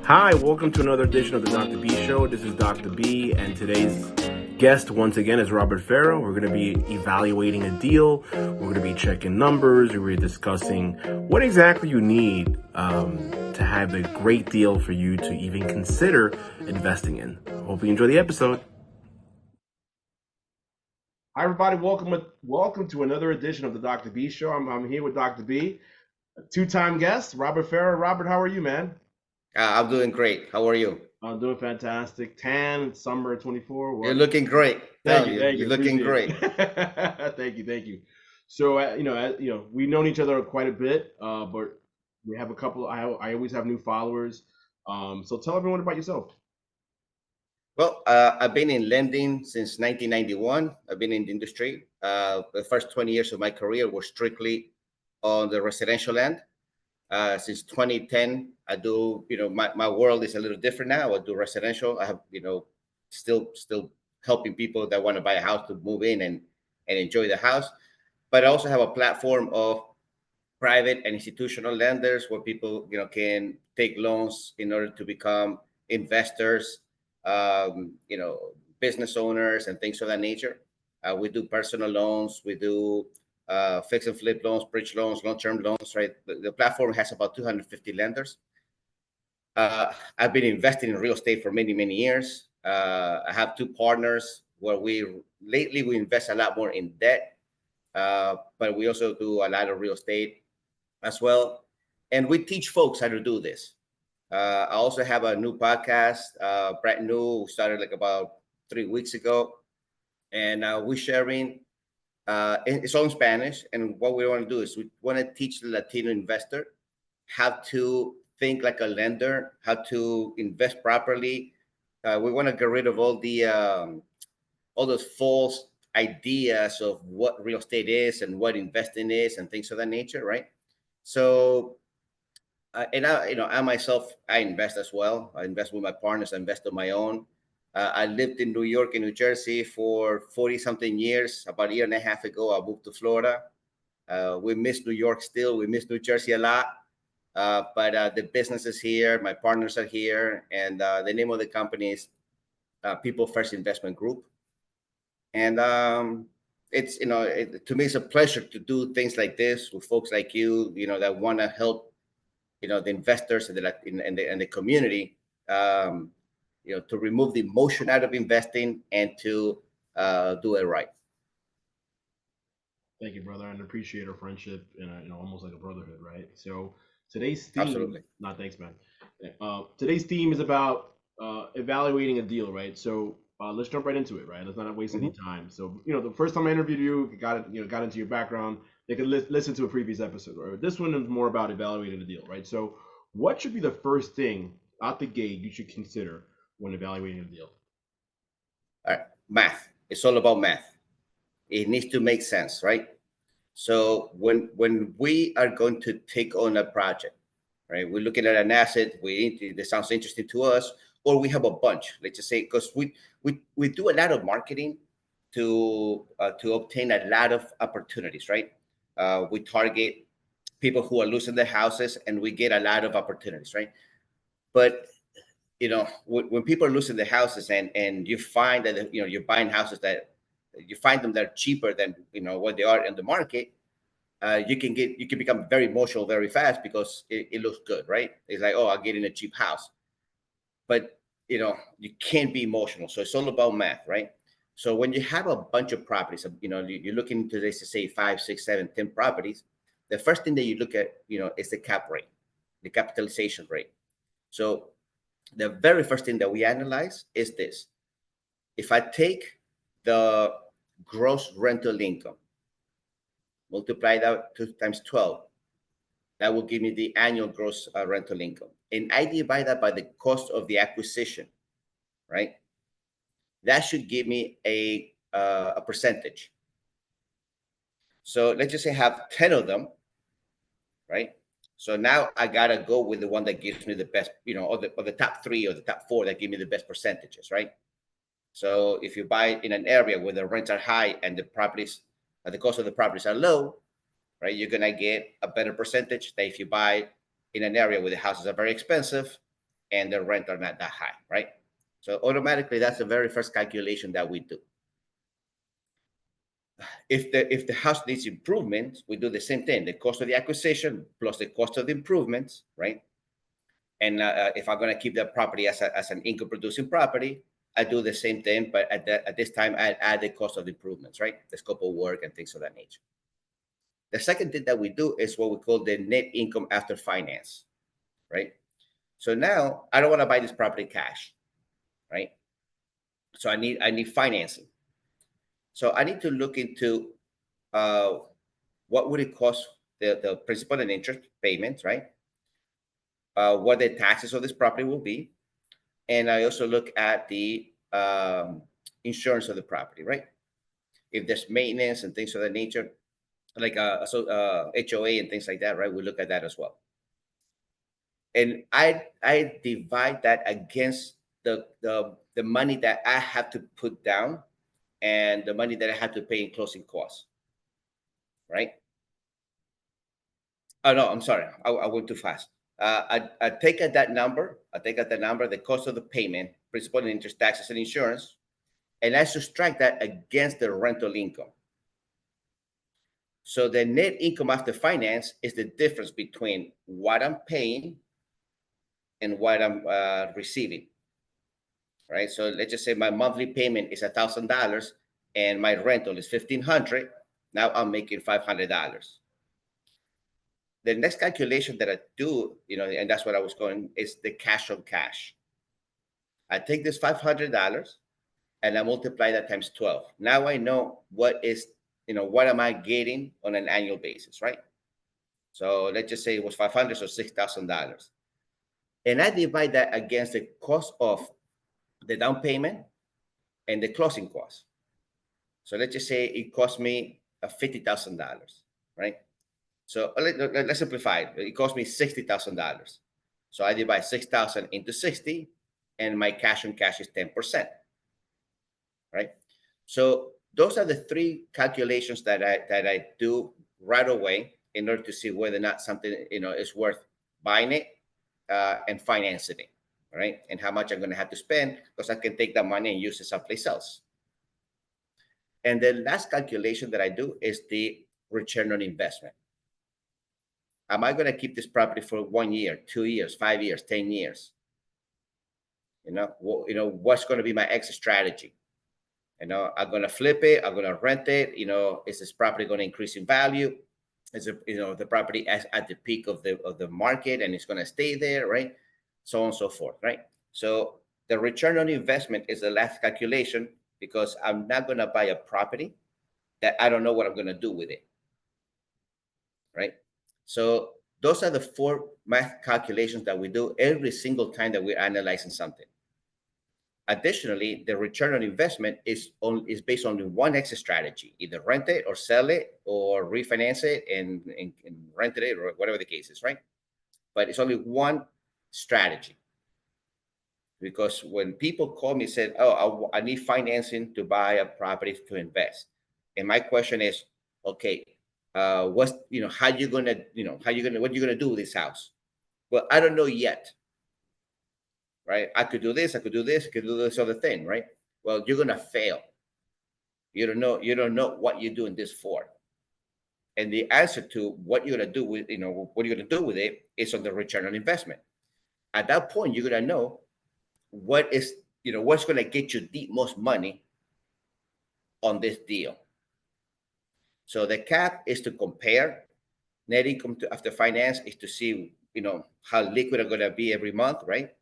Hi, welcome to another edition of the Dr. B Show. This is Dr. B, and today's guest once again is Robert Ferra. We're going to be evaluating a deal. We're going to be checking numbers. We're going to be discussing what exactly you need to have a great deal for you to even consider investing in. Hope you enjoy the episode. Hi, everybody. Welcome to another edition of the Dr. B Show. I'm here with Dr. B, a two-time guest, Robert Ferra. Robert, how are you, man? I'm doing great. How are you? I'm doing fantastic. Tan, summer 24. You're What? looking great. Thank Telling you, you, thank you. you're looking Appreciate great. it. Thank you. So, we've known each other quite a bit, but we have a couple. I always have new followers. So tell everyone about yourself. Well, I've been in lending since 1991. I've been in the industry. The first 20 years of my career were strictly on the residential end. Since 2010, I do, my world is a little different now. I do residential. I have, still helping people that want to buy a house to move in and enjoy the house. But I also have a platform of private and institutional lenders where people can take loans in order to become investors, business owners and things of that nature. We do personal loans, we do fix and flip loans, bridge loans, long-term loans, right? The platform has about 250 lenders. I've been investing in real estate for many years. I have two partners where we invest a lot more in debt, but we also do a lot of real estate as well. And we teach folks how to do this. I also have a new podcast, brand new, started like about 3 weeks ago. And we're sharing, it's all in Spanish. And what we want to do is we want to teach the Latino investor how to think like a lender, how to invest properly. We want to get rid of all those false ideas of what real estate is and what investing is and things of that nature, right? So, I myself, I invest as well. I invest with my partners. I invest on my own. I lived in New York and New Jersey for 40 something years. About a year and a half ago, I moved to Florida. We miss New York still. We miss New Jersey a lot. But the business is here. My partners are here. And the name of the company is People First Investment Group. And it's, to me, it's a pleasure to do things like this with folks like you, that want to help the investors and the community, to remove the emotion out of investing and to do it right. Thank you, brother, and appreciate our friendship and almost like a brotherhood, right? So today's theme, Absolutely. not thanks, man. Today's theme is about evaluating a deal, right? So let's jump right into it, right? Let's not waste any Mhm. time. So the first time I interviewed you, got into your background. They could listen to a previous episode, right? This one is more about evaluating the deal, right? So what should be the first thing out the gate you should consider when evaluating a deal? All right. Math. It's all about math. It needs to make sense, right? So when we are going to take on a project, right? We're looking at an asset. That sounds interesting to us, or we have a bunch. Let's just say because we do a lot of marketing to obtain a lot of opportunities, right? We target people who are losing their houses, and we get a lot of opportunities, right? But when people are losing their houses, and you find that you're buying houses that you find them that are cheaper than what they are in the market, you can become very emotional very fast because it looks good, right? It's like, oh, I'm getting a cheap house, but you can't be emotional. So it's all about math, right? So when you have a bunch of properties, you're looking into this to say 5, 6, 7, 10 properties. The first thing that you look at, is the cap rate, the capitalization rate. So the very first thing that we analyze is this: if I take the gross rental income, multiply that 2 times 12, that will give me the annual gross rental income. And I divide that by the cost of the acquisition, right? That should give me a percentage. So let's just say I have 10 of them, right? So now I gotta go with the one that gives me the best, or the top three or the top four that give me the best percentages, right? So if you buy in an area where the rents are high and the cost of the properties are low, right, you're gonna get a better percentage than if you buy in an area where the houses are very expensive and the rent are not that high, right? So automatically, that's the very first calculation that we do. If the house needs improvements, we do the same thing: the cost of the acquisition plus the cost of the improvements, right? And if I'm going to keep that property as an income producing property, I do the same thing, but at this time, I add the cost of the improvements, right? The scope of work and things of that nature. The second thing that we do is what we call the net income after finance, right? So now I don't want to buy this property cash, right? So I need financing. So I need to look into uh, what would it cost the principal and interest payments, right? What the taxes of this property will be, and I also look at the insurance of the property, right? If there's maintenance and things of that nature, like HOA and things like that, right? We look at that as well. And I divide that against the money that I have to put down and the money that I have to pay in closing costs, right? Oh no, I'm sorry, I went too fast. I take at that number. I take at that number the cost of the payment, principal and interest, taxes, and insurance, and I subtract that against the rental income. So the net income after finance is the difference between what I'm paying and what I'm receiving, right? So let's just say my monthly payment is $1,000 and my rental is $1,500. Now I'm making $500. The next calculation that I do, and that's what I was going, is the cash on cash. I take this $500 and I multiply that times 12. Now I know what am I getting on an annual basis, right? So let's just say it was 500, so $6,000. And I divide that against the cost of the down payment and the closing costs. So let's just say it cost me $50,000, right? So let's simplify it. It cost me $60,000. So I divide 6,000 into 60, and my cash on cash is 10%, right? So those are the three calculations that I do right away in order to see whether or not something is worth buying it and financing it, right? And how much I'm going to have to spend, because I can take that money and use it someplace else. And the last calculation that I do is the return on investment. Am I going to keep this property for 1 year, 2 years, 5 years, 10 years? What's going to be my exit strategy? I'm going to flip it. I'm going to rent it. Is this property going to increase in value? Is it, the property at the peak of the market and it's going to stay there, right? So on and so forth, right? So the return on investment is the last calculation, because I'm not going to buy a property that I don't know what I'm going to do with it, right? So those are the four math calculations that we do every single time that we're analyzing something. Additionally, the return on investment is based on one exit strategy: either rent it or sell it or refinance it and rent it, or whatever the case is, right? But it's only one strategy. Because when people call me and said, "Oh, I need financing to buy a property to invest," and my question is, "Okay, what are you gonna do with this house?" Well, I don't know yet, right? I could do this, I could do this, I could do this other thing, right? Well, you're gonna fail. You don't know what you're doing this for. And the answer to what you're gonna do with what you're gonna do with it is on the return on investment. At that point, you're gonna know what's gonna get you the most money on this deal. So the cap is to compare net income after finance, is to see how liquid are going to be every month, right?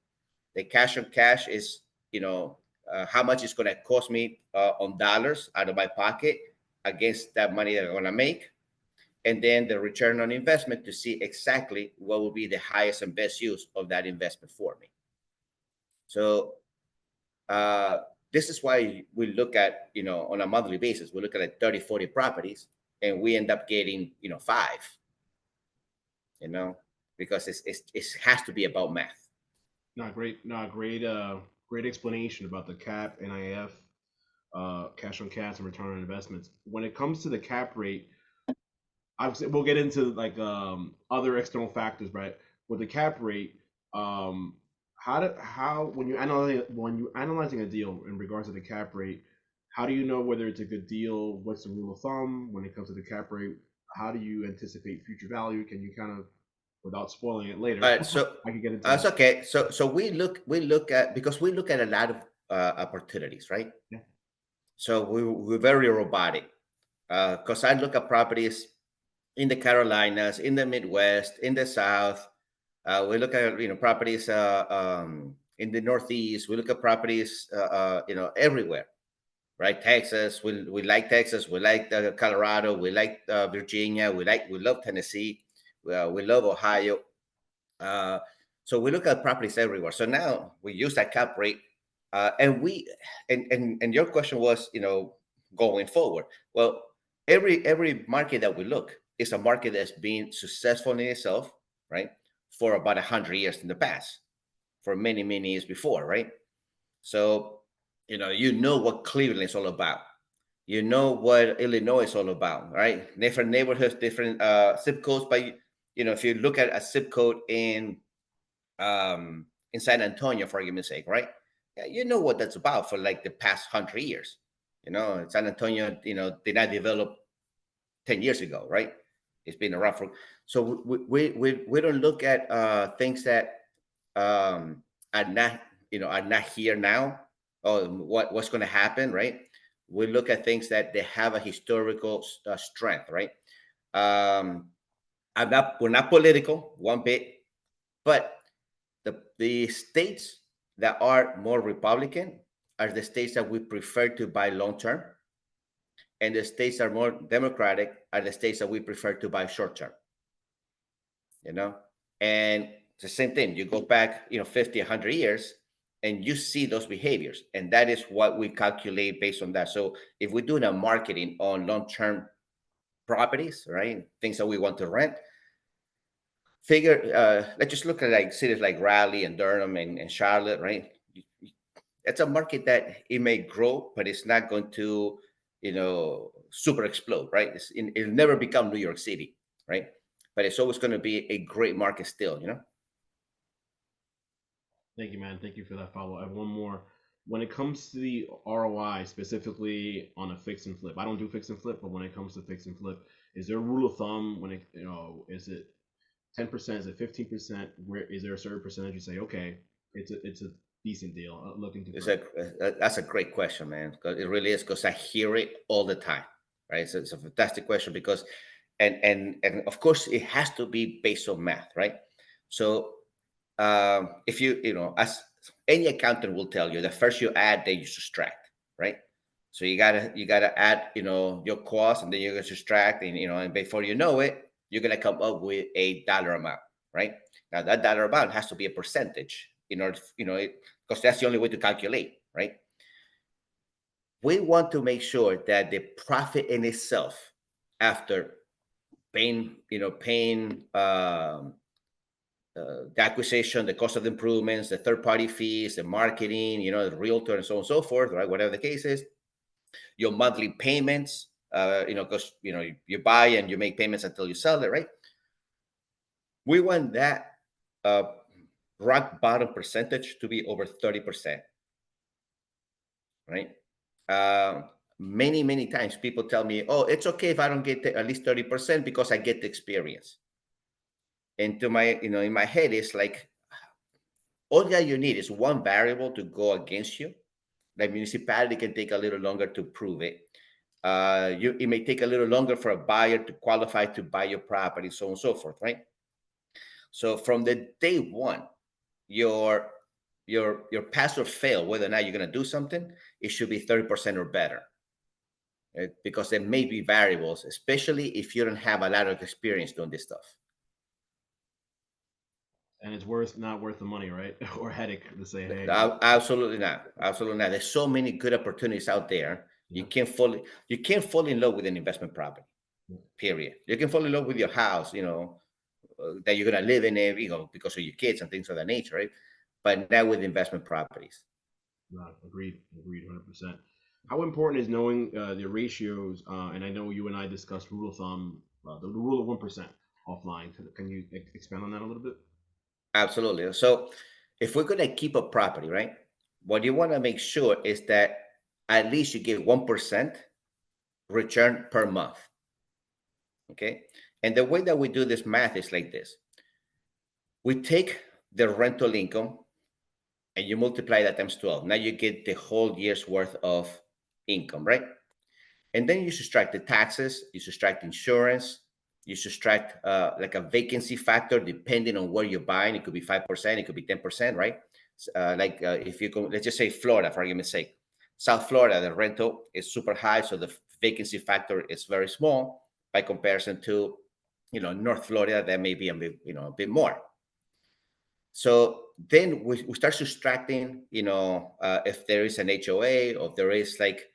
The cash on cash is how much it's going to cost me on dollars out of my pocket against that money that I'm going to make. And then the return on investment to see exactly what will be the highest and best use of that investment for me. So this is why we look at, on a monthly basis, we look at 30, 40 properties, and we end up getting, 5, because it has to be about math. Great explanation about the cap, NIF, cash on cash, and return on investments. When it comes to the cap rate, obviously we'll get into like other external factors, right? With the cap rate, how when you analyzing a deal in regards to the cap rate, how do you know whether it's a good deal? What's the rule of thumb when it comes to the cap rate? How do you anticipate future value? Can you kind of, without spoiling it later, All right, so I can get into that's that. okay. So we look at, because we look at a lot of opportunities, right? Yeah. So we're very robotic, because I look at properties in the Carolinas, in the Midwest, in the South. We look at properties in the Northeast. We look at properties everywhere, right? Texas. We like Texas. We like Colorado. We like Virginia. We love Tennessee. We love Ohio. Uh, so we look at properties everywhere. So now we use that cap rate, and and your question was, going forward. Well, every market that we look is a market that's been successful in itself, right, for about 100 years in the past, for many years before, right? So what Cleveland is all about. You know what Illinois is all about, right? Different neighborhoods, different zip codes. But if you look at a zip code in San Antonio, for argument's sake, right? Yeah, you know what that's about for like the past 100 years. San Antonio, did not develop 10 years ago, right? It's been around for. So we don't look at things that um, are not are not here now, or what's going to happen, right? We look at things that they have a historical strength, right? Um, we're not political one bit, but the states that are more Republican are the states that we prefer to buy long term, and the states that are more Democratic are the states that we prefer to buy short term. You know, and it's the same thing. You go back, 50, 100 years, and you see those behaviors, and that is what we calculate based on that. So if we're doing a marketing on long term properties, right, things that we want to rent, figure let's just look at like cities like Raleigh and Durham and Charlotte, right? It's a market that it may grow, but it's not going to super explode, right? It'll never become New York City, right? But it's always going to be a great market still. Thank you, man. Thank you for that follow. I have one more. When it comes to the ROI, specifically on a fix and flip, I don't do fix and flip, but when it comes to fix and flip, is there a rule of thumb when is it 10%? Is it 15%? Where is there a certain percentage you say, okay, it's a decent deal. Looking to It's grow. that's a great question, man. 'Cause it really is, because I hear it all the time, right? So it's a fantastic question, because, and of course, it has to be based on math, right? So if as any accountant will tell you, the first you add, then you subtract, right? So you gotta add, your cost, and then you're gonna subtract, and before you know it, you're gonna come up with a dollar amount, right? Now that dollar amount has to be a percentage in order, because that's the only way to calculate, right? We want to make sure that the profit in itself, after paying the acquisition, the cost of the improvements, the third party fees, the marketing, the realtor, and so on and so forth, right? Whatever the case is, your monthly payments, because you buy and you make payments until you sell it, right? We want that uh, rock bottom percentage to be over 30%, right? Uh, many times people tell me, "Oh, it's okay if I don't get at least 30% because I get the experience." And to my, in my head, it's like all that you need is one variable to go against you. The municipality can take a little longer to prove it. It may take a little longer for a buyer to qualify to buy your property, so on and so forth, right? So from the day one, your your pass or fail, whether or not you're going to do something, it should be 30% or better, right? Because there may be variables, especially if you don't have a lot of experience doing this stuff. And it's not worth the money, right? Or headache to say, hey, Absolutely not. Absolutely not. There's so many good opportunities out there. yeah, You can't fall in love with an investment property. yeah. Period. You can fall in love with your house, that you're gonna live in it, because of your kids and things of that nature, right? But not with investment properties. No, agreed, 100%. How important is knowing the ratios? And I know you and I discussed rule of thumb, the rule of 1% offline. Can you expand on that a little bit? Absolutely. So if we're going to keep a property, right, what you want to make sure is that at least you get 1% return per month. Okay. And the way that we do this math is like this. We take the rental income and you multiply that times 12. Now you get the whole year's worth of income, right? And then you subtract the taxes, you subtract insurance, you subtract like a vacancy factor depending on where you're buying. It could be 5%, it could be 10%, right? If you go, let's just say Florida, for argument's sake. South Florida, the rental is super high, so the vacancy factor is very small by comparison to, North Florida, that may be a bit more. So then we start subtracting, if there is an HOA or if there is like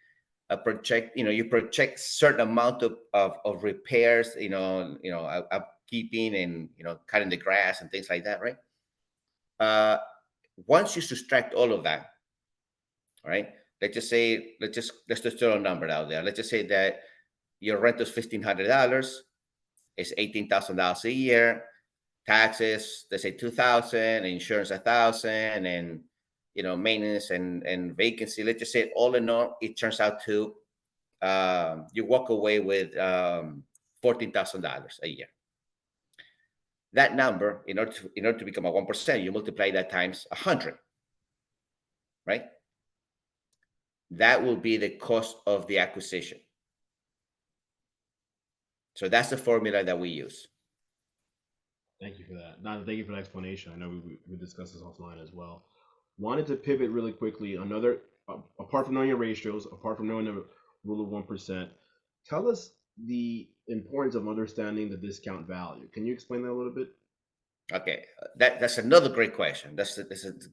a project, you project certain amount of repairs, upkeeping and, cutting the grass and things like that, right? Once you subtract all of that, right? Let's just throw a number out there. Let's just say that your rent is $1,500, it's $18,000 a year, taxes, let's say 2,000, insurance 1,000, and maintenance and vacancy. Let's just say all in all, it turns out to you walk away with $14,000 a year. That number, in order to become a 1%, you multiply that times 100, right? That will be the cost of the acquisition. So that's the formula that we use. Thank you for that. Thank you for the explanation. I know we discussed this offline as well. Wanted to pivot really quickly. Apart from knowing your ratios, apart from knowing the rule of 1%, tell us the importance of understanding the discount value. Can you explain that a little bit? Okay, that's another great question. That's a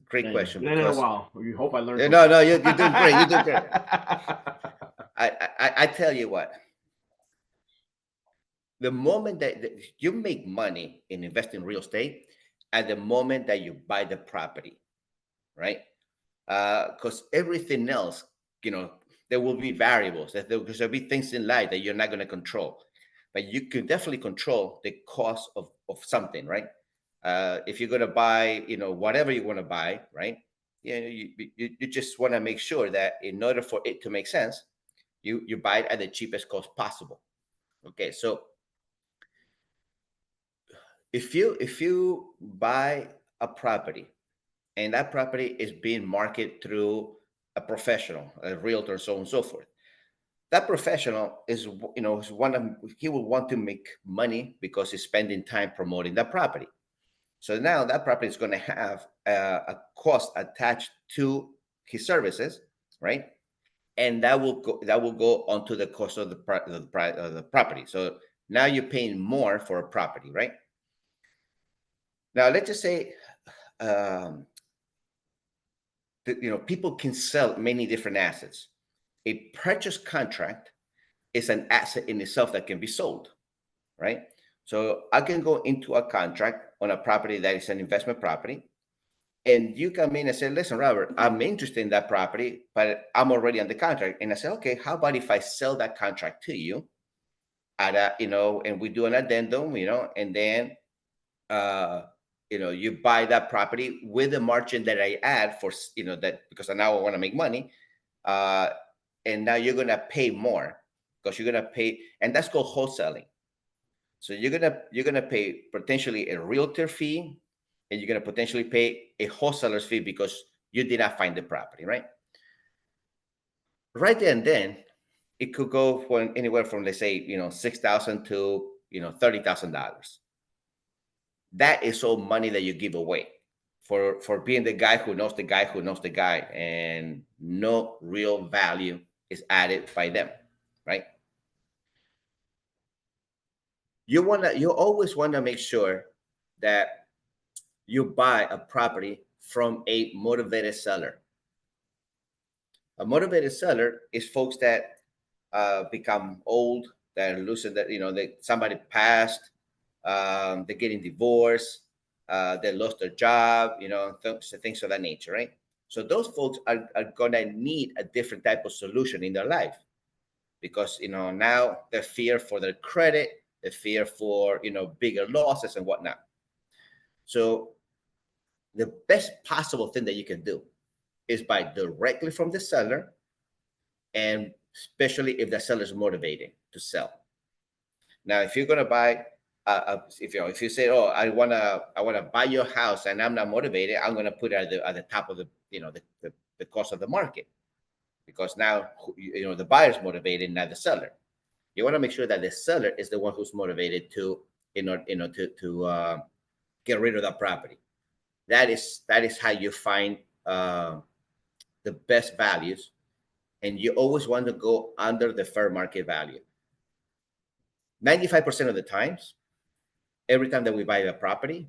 great question. Because, in a while. We hope I learned. No, you're doing great. You're doing great. I tell you what. The moment that you make money in investing in real estate, at the moment that you buy the property, right? Because everything else, there will be variables. There'll be things in life that you're not going to control, but you can definitely control the cost of something, right? If you're going to buy, whatever you want to buy, right? You just want to make sure that in order for it to make sense, you buy it at the cheapest cost possible. Okay, so if you buy a property and that property is being marketed through a professional, a realtor, so on and so forth, that professional is, he will want to make money because he's spending time promoting that property. So now that property is going to have a cost attached to his services, right? And that will go onto the cost of the property. So now you're paying more for a property, right? Now let's just say, people can sell many different assets. A purchase contract is an asset in itself that can be sold, right? So I can go into a contract on a property that is an investment property, and you come in and say, listen, Robert, I'm interested in that property, but I'm already on the contract. And I say, okay, how about if I sell that contract to you at and we do an addendum, and then, you buy that property with the margin that I add for, that because now I want to make money. And now you're going to pay more because you're going to pay, and that's called wholesaling. So you're going to pay potentially a realtor fee, and you're going to potentially pay a wholesaler's fee because you did not find the property, right? Right there and then, it could go for anywhere from, let's say, $6,000 to, $30,000. That is all money that you give away for being the guy who knows the guy who knows the guy, and no real value is added by them, right? You always want to make sure that you buy a property from a motivated seller. A motivated seller is folks that become old, that are losing that, somebody passed, they're getting divorced, they lost their job, things of that nature, right? So those folks are gonna need a different type of solution in their life because now they fear for their credit, they fear for bigger losses and whatnot. So the best possible thing that you can do is buy directly from the seller, and especially if the seller is motivated to sell. Now, if you're gonna buy, if you say, "Oh, I wanna buy your house," and I'm not motivated, I'm gonna put it at the top of the cost of the market, because now the buyer's motivated, not the seller. You want to make sure that the seller is the one who's motivated to get rid of that property. That is how you find the best values, and you always want to go under the fair market value. 95% of the times, every time that we buy a property,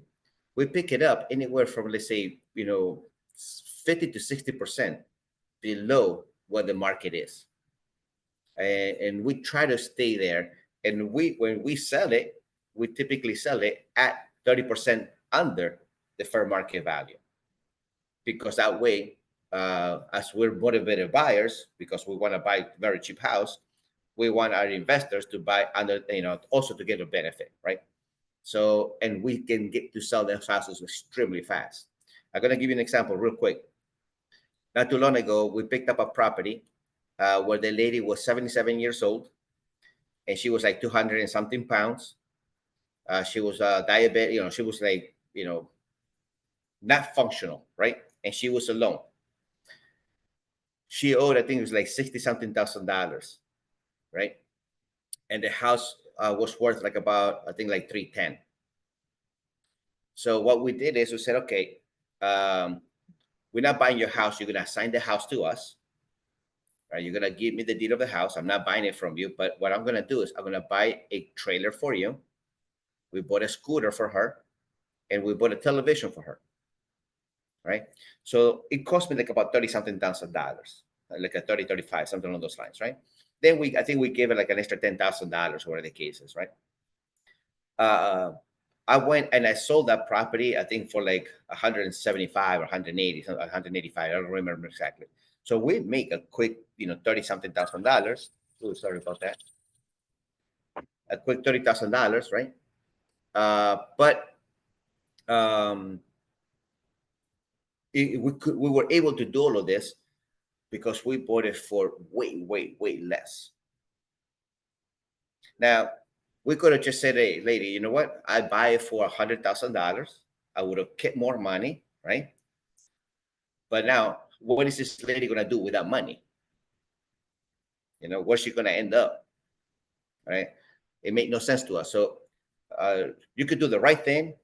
we pick it up anywhere from, let's say, 50 to 60% below what the market is, and we try to stay there. And when we sell it, we typically sell it at 30% under the fair market value, because that way, as we're motivated buyers, because we want to buy very cheap house, we want our investors to buy under, also to get a benefit, right? So, and we can get to sell those houses extremely fast. I'm going to give you an example real quick. Not too long ago, we picked up a property where the lady was 77 years old, and she was like 200 and something pounds. She was diabetic, she was like, not functional, right? And she was alone. She owed, I think it was like 60 something $1,000, right? And the house was worth like about, I think, like 310. So what we did is we said, okay, we're not buying your house. You're gonna assign the house to us, right? You're gonna give me the deed of the house. I'm not buying it from you, but what I'm gonna do is I'm gonna buy a trailer for you. We bought a scooter for her, and we bought a television for her, right? So it cost me like about 30 something $1,000, like a 30, 35, something along those lines, right? Then I think we gave it like an extra $10,000, whatever the case is, right? I went and I sold that property, I think, for like 175 or 180, 185. I don't remember exactly. So we make a quick, 30 something $1,000. Oh, sorry about that. A quick $30,000, right? But we were able to do all of this because we bought it for way, way, way less. Now, we could have just said, "Hey, lady, you know what? I buy it for $100,000. I would have kept more money, right?" But now, what is this lady gonna do with that money? Where's she gonna end up, right? It made no sense to us. So you could do the right thing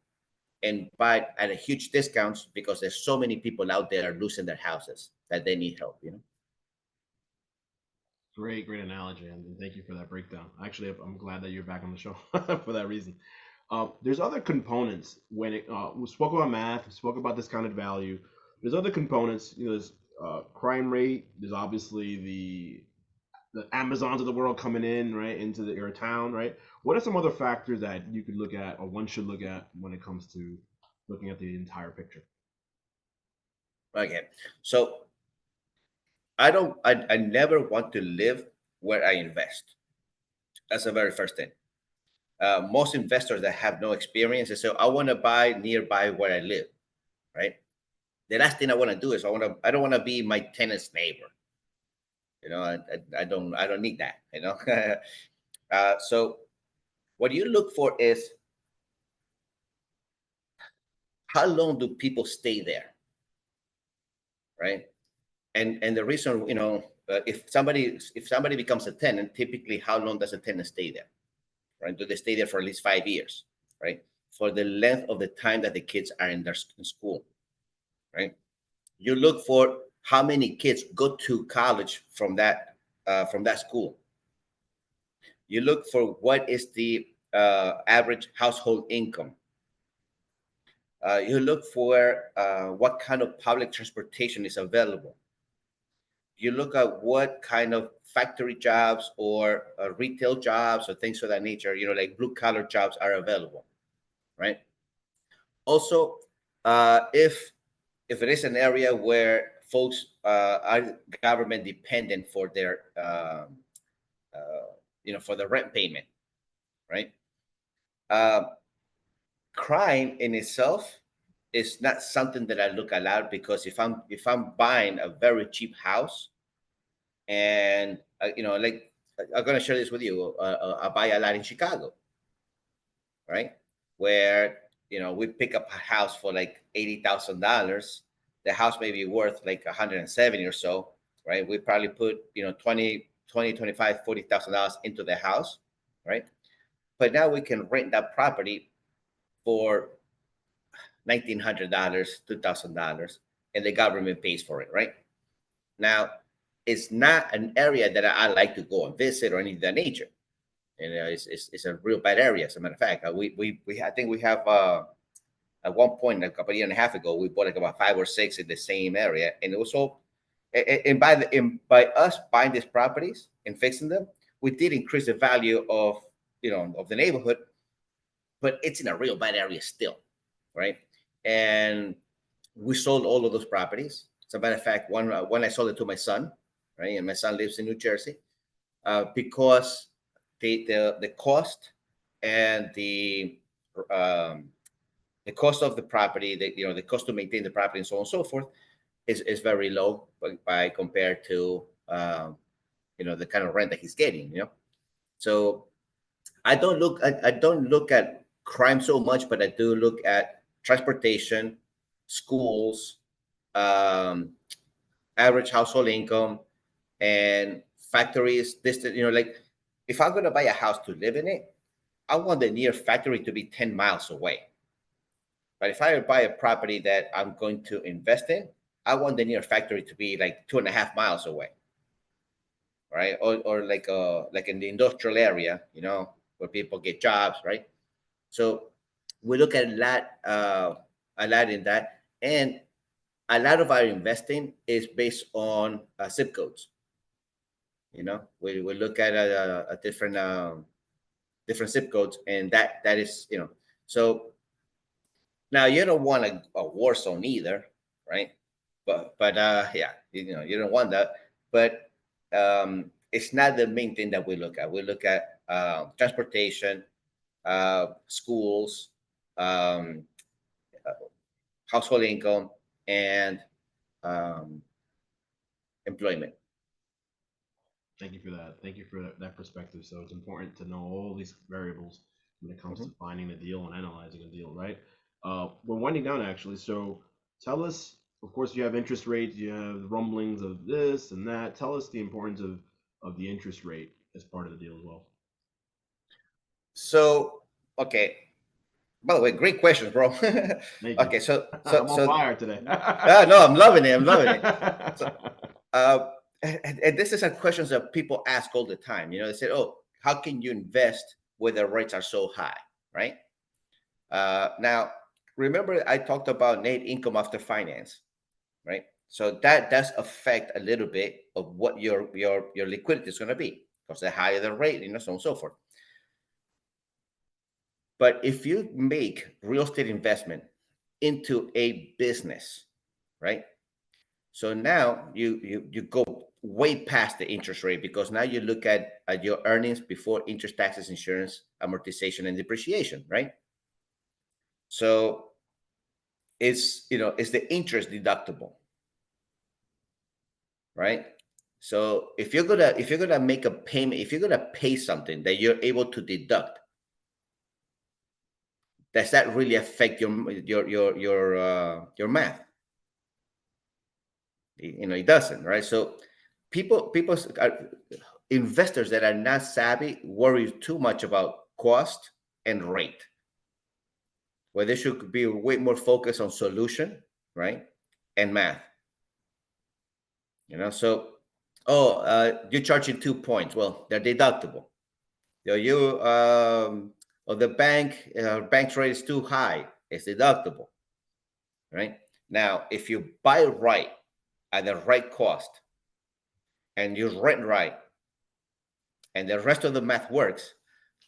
and buy it at a huge discounts, because there's so many people out there losing their houses that they need help. Great, great analogy, and thank you for that breakdown. Actually, I'm glad that you're back on the show for that reason. There's other components when we spoke about math, we spoke about discounted value. There's other components. There's crime rate. There's obviously the Amazons of the world coming in, right, into your town, right? What are some other factors that you could look at, or one should look at, when it comes to looking at the entire picture? Okay, so I never want to live where I invest. That's the very first thing. Most investors that have no experience, they say, "I want to buy nearby where I live," right? The last thing I want to do is I don't want to be my tenant's neighbor. I don't need that. So what you look for is, how long do people stay there, right? And the reason, if somebody becomes a tenant, typically how long does a tenant stay there, right? Do they stay there for at least 5 years, right? For the length of the time that the kids are in school, right? You look for how many kids go to college from that school. You look for what is the average household income. You look for what kind of public transportation is available. You look at what kind of factory jobs or retail jobs or things of that nature, like blue collar jobs, are available, right? Also, if it is an area where folks are government dependent for their for the rent payment, right? Uh, Crime in itself is not something that I look at lot, because if I'm buying a very cheap house, and like, I'm gonna share this with you. I buy a lot in Chicago, right? Where we pick up a house for like $80,000. The house may be worth like 170 or so, right? We probably put 20, 25, $40,000 into the house, right? But now we can rent that property for $1,900, $2,000, and the government pays for it, right? Now, it's not an area that I like to go and visit or anything of that nature. And it's a real bad area. As a matter of fact, we I think we have at one point, a couple of years and a half ago, we bought like about 5 or 6 in the same area, and it was all. By us buying these properties and fixing them, we did increase the value of the neighborhood, but it's in a real bad area still, right? And we sold all of those properties. As a matter of fact, one I sold it to my son, right, and my son lives in New Jersey, because the cost and um, the cost of the property, the cost to maintain the property and so on and so forth is very low by compared to the kind of rent that he's getting. So I don't look at crime so much, but I do look at transportation, schools, um, average household income, and factories distance. Like, if I'm gonna buy a house to live in it, I want the near factory to be 10 miles away. But if I buy a property that I'm going to invest in, I want the near factory to be like 2.5 miles away, right? Or like in the industrial area, where people get jobs, right? So we look at a lot in that, and a lot of our investing is based on zip codes. We look at a different zip codes, and that is. So now you don't want a war zone either, right? But yeah, you don't want that. But it's not the main thing that we look at. We look at transportation, schools, um, household income, and um, employment. Thank you for that. Thank you for that perspective. So it's important to know all these variables when it comes to Mhm. finding a deal and analyzing a deal, right? We're winding down actually. So tell us, of course, you have interest rates, you have rumblings of this and that. Tell us the importance of the interest rate as part of the deal as well. So, okay. By the way, great questions, bro. Thank you. Okay, so so I'm on so. fire today. No, I'm loving it. I'm loving it. So, and this is a question that people ask all the time. They say, "Oh, how can you invest where the rates are so high?" Right? Now, remember I talked about net income after finance, right? So that does affect a little bit of what your liquidity is going to be, because the higher the rate, so on and so forth. But if you make real estate investment into a business, right? So now you go way past the interest rate, because now you look at your earnings before interest, taxes, insurance, amortization, and depreciation, right? So it's the interest deductible, right? So if you're gonna make a payment, if you're gonna pay something that you're able to deduct, does that really affect your math? It doesn't, right? So people investors that are not savvy worry too much about cost and rate, where they should be way more focused on solution, right, and math. So, oh, you're charging 2 points. Well, they're deductible. Or the bank's rate is too high. It's deductible, right? Now, if you buy right at the right cost, and you rent right, and the rest of the math works,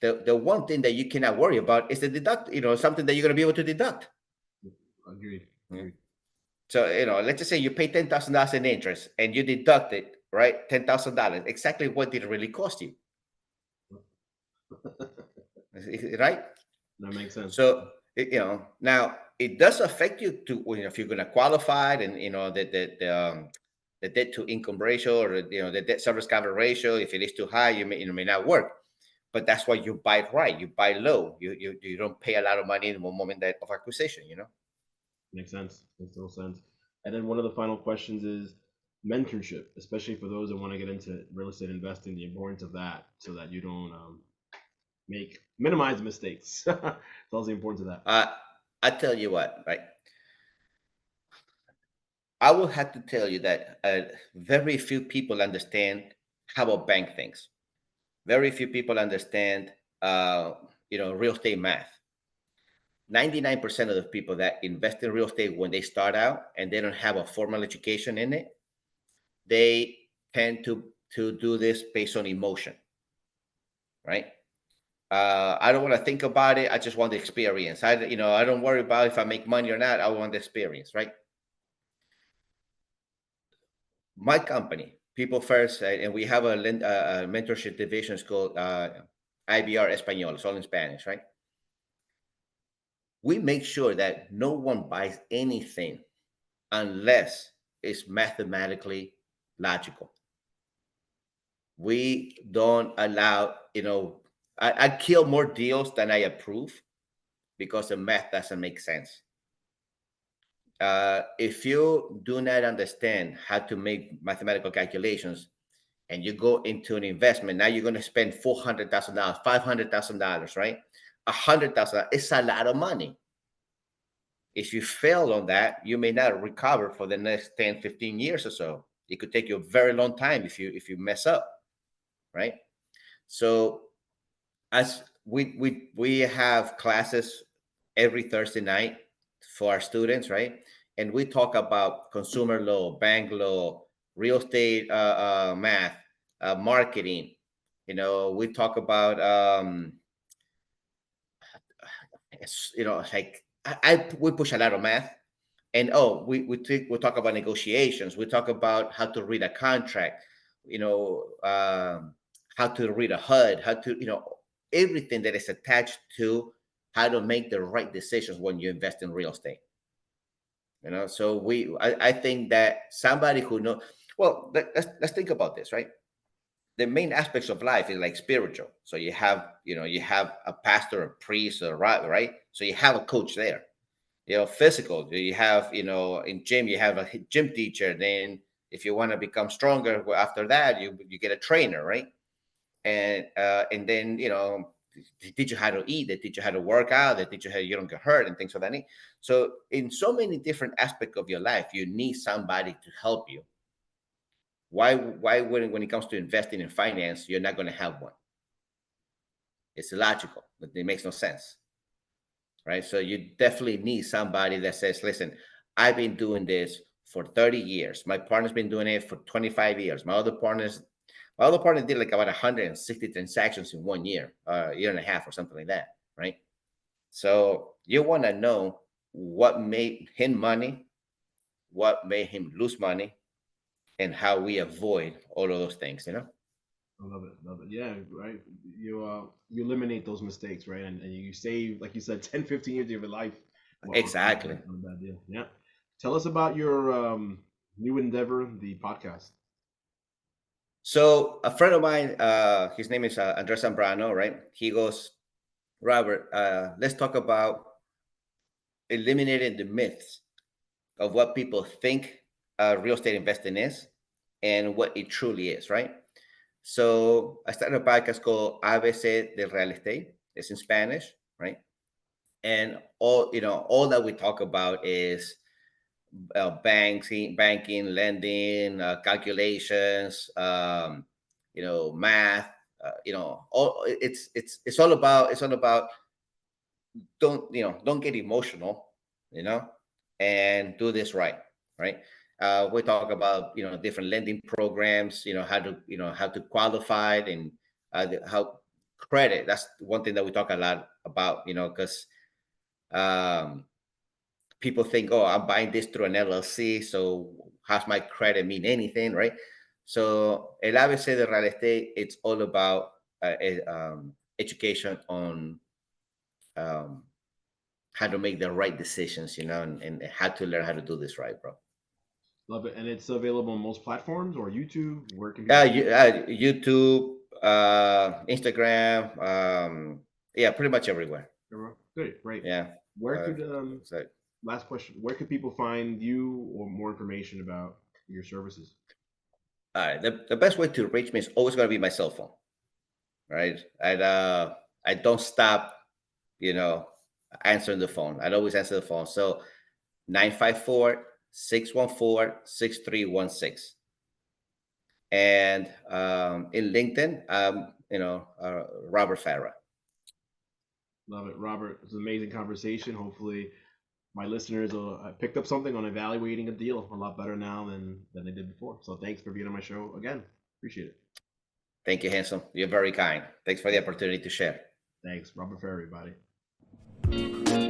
the one thing that you cannot worry about is the deduct. Something that you're going to be able to deduct. Agreed. Mhm. Agreed. So, let's just say you pay $10,000 in interest, and you deduct it, right? $10,000. Exactly what did it really cost you, right? That makes sense. So, now it does affect you to, if you're going to qualify, and the debt to income ratio, or the debt service cover ratio, if it is too high, may not work. But that's why you buy it right. You buy low. You don't pay a lot of money in the moment of acquisition. Makes sense. Makes total sense. And then one of the final questions is mentorship, especially for those that want to get into real estate investing, the importance of that, so that you don't minimize mistakes. It's also the importance of that. I tell you what, right? I will have to tell you that very few people understand how a bank thinks. Very few people understand, real estate math. 99% of the people that invest in real estate, when they start out and they don't have a formal education in it, they tend to do this based on emotion, right? I don't want to think about it. I just want the experience. I don't worry about if I make money or not. I want the experience, right? My company, People First, and we have a mentorship division. It's called IBR Espanol. It's all in Spanish, right? We make sure that no one buys anything unless it's mathematically logical. We don't allow, I kill more deals than I approve because the math doesn't make sense. If you do not understand how to make mathematical calculations, and you go into an investment, now you're going to spend $400,000, $500,000, right? $100,000. It's a lot of money. If you fail on that, you may not recover for the next 10, 15 years or so. It could take you a very long time if you mess up, right? So as we have classes every Thursday night for our students, right? And we talk about consumer law, bank law, real estate math, marketing. We talk about like we push a lot of math. And we talk about negotiations. We talk about how to read a contract, how to read a HUD, how to, everything that is attached to how to make the right decisions when you invest in real estate. So I think that somebody who know, well, let's think about this, right? The main aspects of life is like spiritual. So you have a pastor, a priest, or right? So you have a coach there. Physical, you have, in gym, you have a gym teacher. Then if you want to become stronger, after that, you get a trainer, right? And then, they teach you how to eat, they teach you how to work out, they teach you how you don't get hurt and things of that. So in so many different aspects of your life, you need somebody to help you. Why when it comes to investing in finance, you're not going to have one? It's illogical, but it makes no sense, right? So you definitely need somebody that says, listen, I've been doing this for 30 years. My partner's been doing it for 25 years. My other partner did like about 160 transactions in 1 year, year and a half or something like that, right? So you want to know what made him money, what made him lose money, and how we avoid all of those things. I love it, love it. Yeah, right. You eliminate those mistakes, right? And you save, like you said, 10, 15 years of your life. Exactly. On a bad deal. Yeah. Tell us about your new endeavor, the podcast. So a friend of mine, his name is Andres Zambrano, right? He goes, Robert, let's talk about eliminating the myths of what people think real estate investing is and what it truly is, right? So I started a podcast called ABC del Real Estate. It's in Spanish, right? And all that we talk about is banking, lending, calculations, math. All it's all about don't get emotional, and do this right. We talk about different lending programs, how to qualify, and how credit. That's one thing that we talk a lot about, because um, people think, oh, I'm buying this through an LLC, so how's my credit mean anything, right? So El ABC de Real Estate, it's all about education on um, how to make the right decisions, and how to learn how to do this right, bro. Love it. And it's available on most platforms or YouTube. Where can people? YouTube, Instagram, yeah, pretty much everywhere. Good, great. Yeah. Where could So, last question? Where could people find you or more information about your services? all right. The best way to reach me is always going to be my cell phone, right? I don't stop, you know, answering the phone. I'd always answer the phone. So 954-614-6316. And in LinkedIn, Robert Ferra. Love it, Robert. It's an amazing conversation. Hopefully, my listeners will picked up something on evaluating a deal a lot better now than they did before. So thanks for being on my show again. Appreciate it. Thank you, Handsome. You're very kind. Thanks for the opportunity to share. Thanks, Robert Ferra, everybody.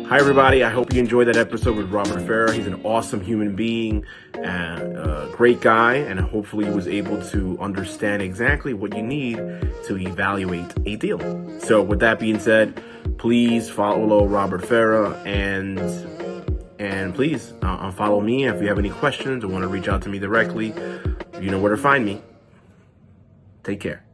Hi, everybody. I hope you enjoyed that episode with Robert Ferra. He's an awesome human being and a great guy, and hopefully he was able to understand exactly what you need to evaluate a deal. So with that being said, please follow Robert Ferra and please follow me. If you have any questions or want to reach out to me directly, you know where to find me. Take care.